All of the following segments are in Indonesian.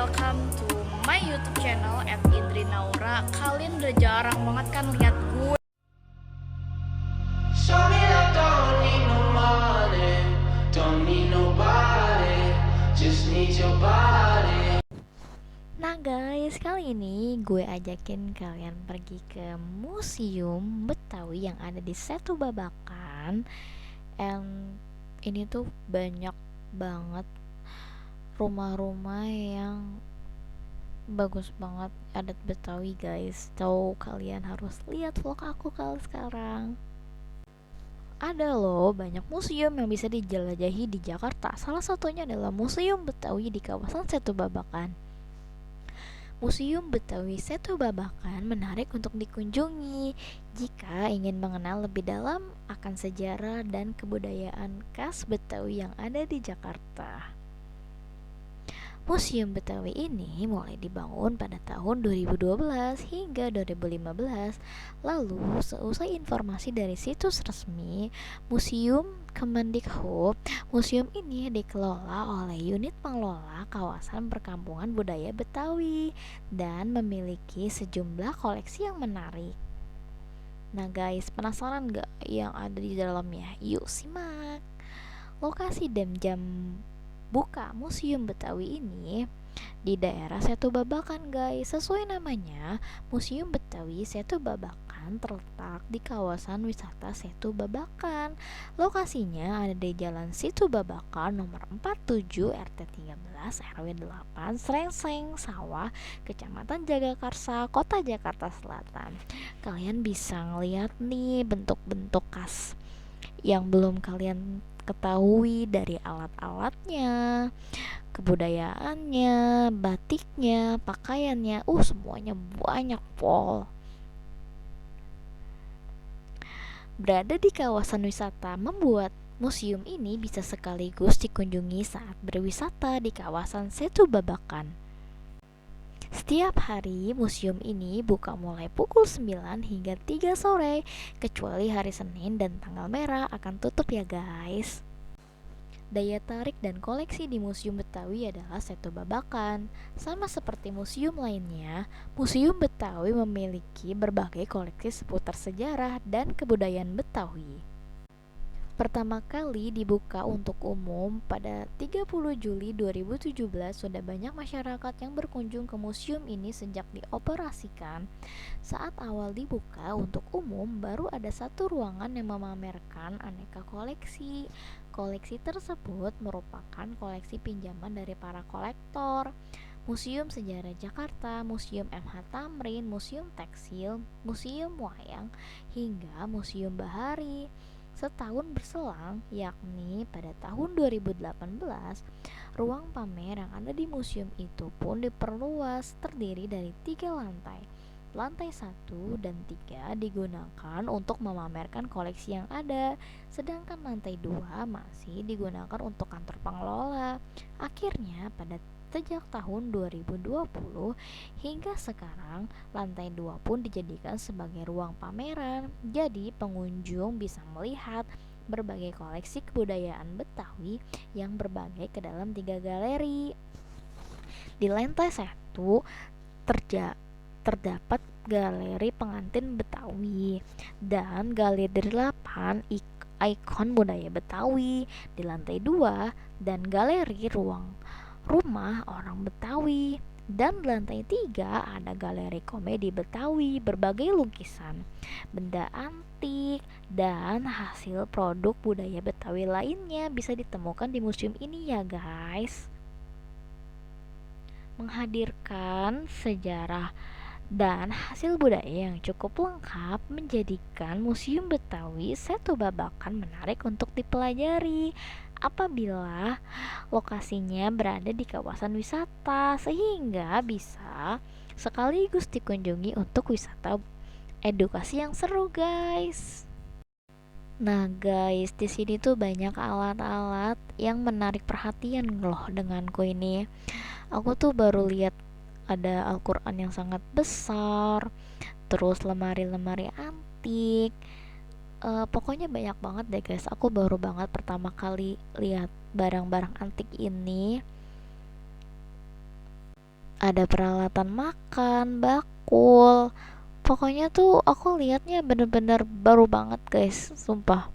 welcome to my YouTube channel @indrinaura. Kalian udah jarang banget kan lihat gue. Show me love, don't need no money, don't need nobody, just need your body. Nah guys, kali ini gue ajakin kalian pergi ke Museum Betawi yang ada di Setu Babakan. And ini tuh banyak banget rumah-rumah yang bagus banget adat Betawi guys. Tahu kalian harus lihat vlog aku kali sekarang. Ada loh banyak museum yang bisa dijelajahi di Jakarta. Salah satunya adalah Museum Betawi di kawasan Setu Babakan. Museum Betawi Setu Babakan menarik untuk dikunjungi jika ingin mengenal lebih dalam akan sejarah dan kebudayaan khas Betawi yang ada di Jakarta. Museum Betawi ini mulai dibangun pada tahun 2012 hingga 2015. Lalu, seusai informasi dari situs resmi Museum Kemendikbud, museum ini dikelola oleh unit pengelola kawasan perkampungan budaya Betawi dan memiliki sejumlah koleksi yang menarik. Nah guys, penasaran gak yang ada di dalamnya? Yuk simak. Lokasi dan jam buka Museum Betawi ini di daerah Setu Babakan guys. Sesuai namanya, Museum Betawi Setu Babakan terletak di kawasan wisata Setu Babakan. Lokasinya ada di Jalan Situ Babakan nomor 47 RT 13 RW 8 Srengseng Sawah, Kecamatan Jagakarsa, Kota Jakarta Selatan. Kalian bisa ngeliat nih bentuk-bentuk khas yang belum kalian ketahui dari alat-alatnya, kebudayaannya, batiknya, pakaiannya, semuanya banyak pol. Berada di kawasan wisata membuat museum ini bisa sekaligus dikunjungi saat berwisata di kawasan Setu Babakan. Setiap hari museum ini buka mulai pukul 9 hingga 3 sore, kecuali hari Senin dan tanggal merah akan tutup ya guys. Daya tarik dan koleksi di Museum Betawi adalah Setu Babakan. Sama seperti museum lainnya, Museum Betawi memiliki berbagai koleksi seputar sejarah dan kebudayaan Betawi. Pertama kali dibuka untuk umum pada 30 Juli 2017, sudah banyak masyarakat yang berkunjung ke museum ini sejak dioperasikan. Saat awal dibuka untuk umum, baru ada satu ruangan yang memamerkan aneka koleksi. Koleksi tersebut merupakan koleksi pinjaman dari para kolektor. Museum Sejarah Jakarta, Museum MH Tamrin, Museum Tekstil, Museum Wayang, hingga Museum Bahari. Setahun berselang, yakni pada tahun 2018, ruang pamer yang ada di museum itu pun diperluas, terdiri dari 3 lantai. Lantai 1 dan 3 digunakan untuk memamerkan koleksi yang ada, sedangkan lantai 2 masih digunakan untuk kantor pengelola. Akhirnya pada sejak tahun 2020 hingga sekarang, lantai 2 pun dijadikan sebagai ruang pameran. Jadi pengunjung bisa melihat berbagai koleksi kebudayaan Betawi yang berbagai ke dalam 3 galeri. Di lantai 1 terdapat galeri pengantin Betawi dan galeri 8 ikon budaya Betawi di lantai 2, dan galeri ruang rumah orang Betawi. Dan di lantai 3 ada galeri komedi Betawi, berbagai lukisan, benda antik, dan hasil produk budaya Betawi lainnya bisa ditemukan di museum ini ya guys. Menghadirkan sejarah dan hasil budaya yang cukup lengkap menjadikan Museum Betawi Setu Babakan menarik untuk dipelajari apabila lokasinya berada di kawasan wisata, sehingga bisa sekaligus dikunjungi untuk wisata edukasi yang seru guys. Nah guys, di sini tuh banyak alat-alat yang menarik perhatian loh denganku ini. Aku tuh baru lihat ada Al-Quran yang sangat besar, terus lemari-lemari antik. Pokoknya banyak banget deh guys. Aku baru banget pertama kali lihat barang-barang antik ini. Ada peralatan makan, bakul. Pokoknya tuh aku liatnya bener-bener baru banget guys, sumpah.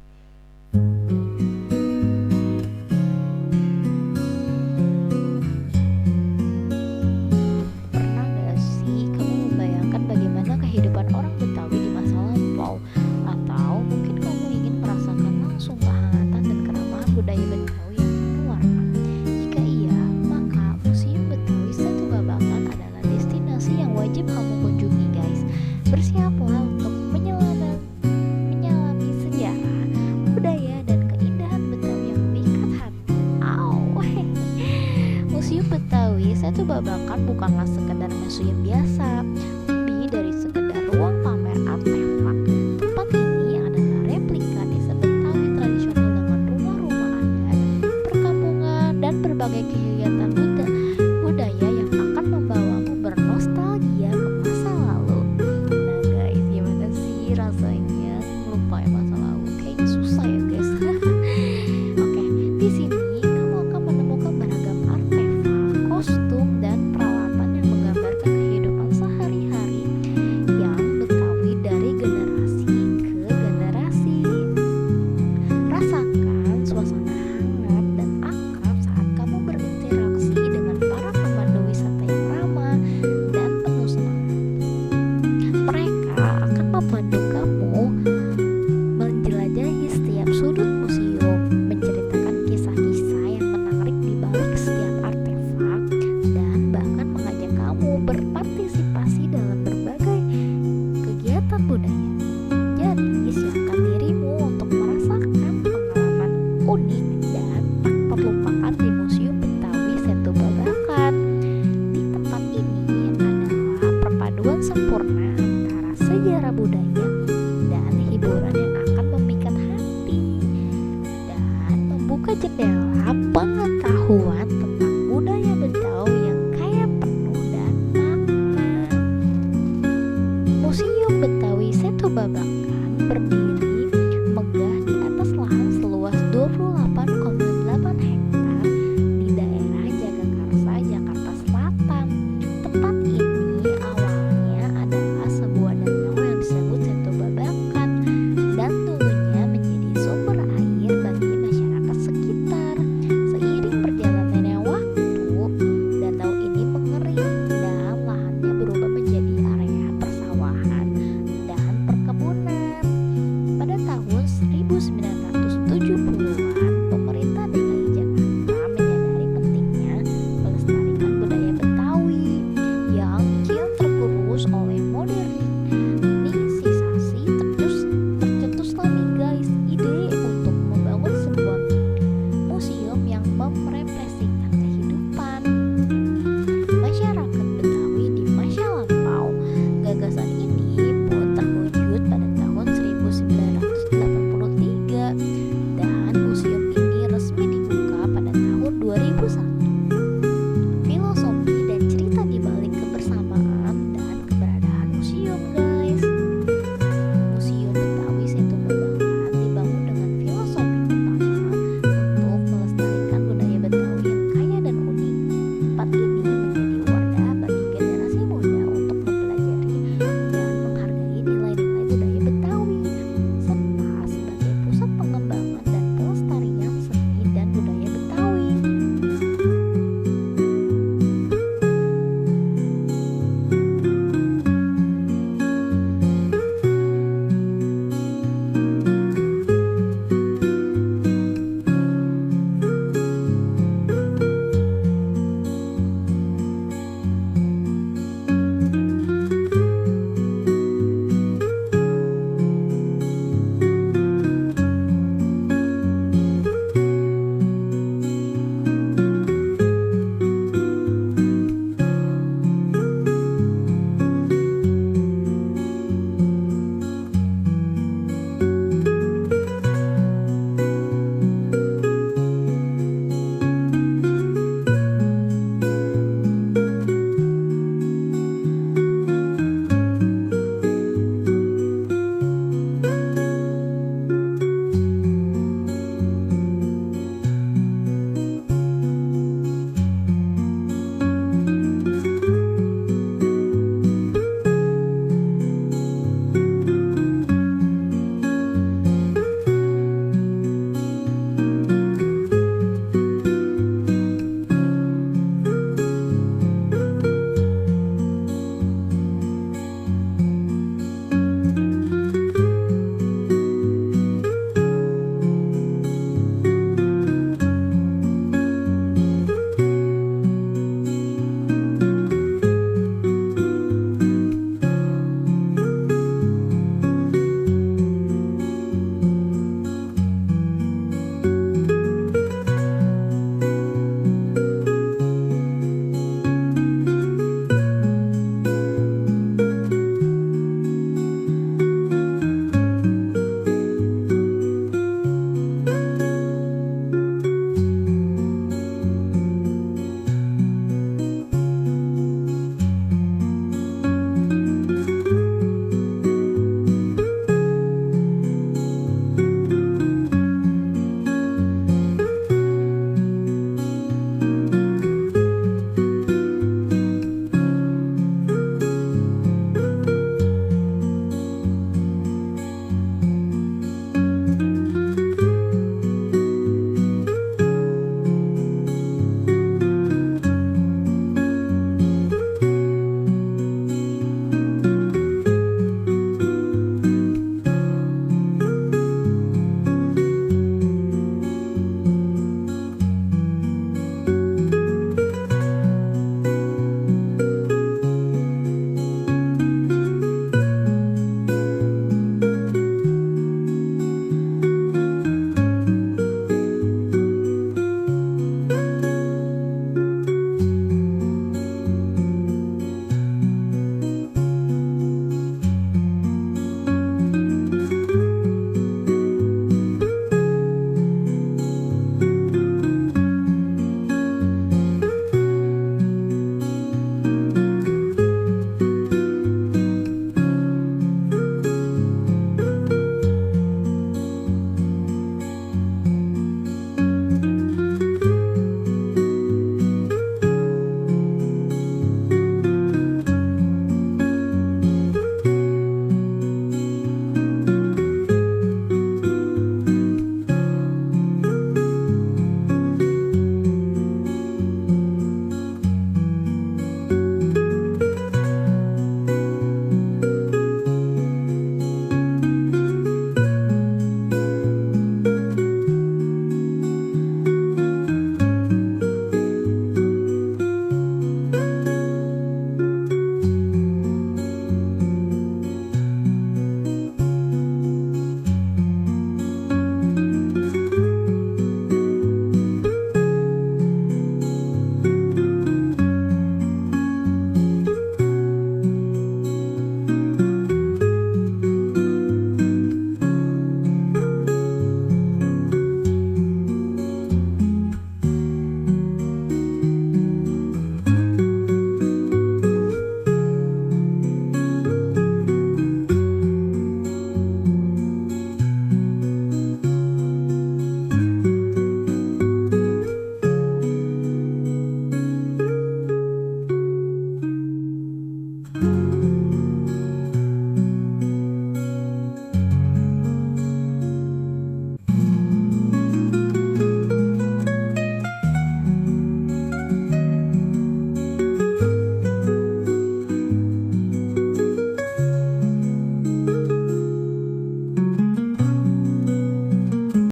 Pernah gak sih kamu membayangkan bagaimana kehidupan orang Betawi di masa lampau? Atau mungkin kamu ingin merasakan langsung kehangatan dan keramahan budaya Betawi yang penuh warna? Jika iya, maka Museum Betawi Setu Babakan adalah destinasi yang wajib kamu kunjungi guys. Bersiaplah untuk menyelami sejarah, budaya, dan keindahan Betawi yang memikat hati. Museum Betawi Setu Babakan bukanlah sekedar museum biasa, lebih dari sekedar ruang pamer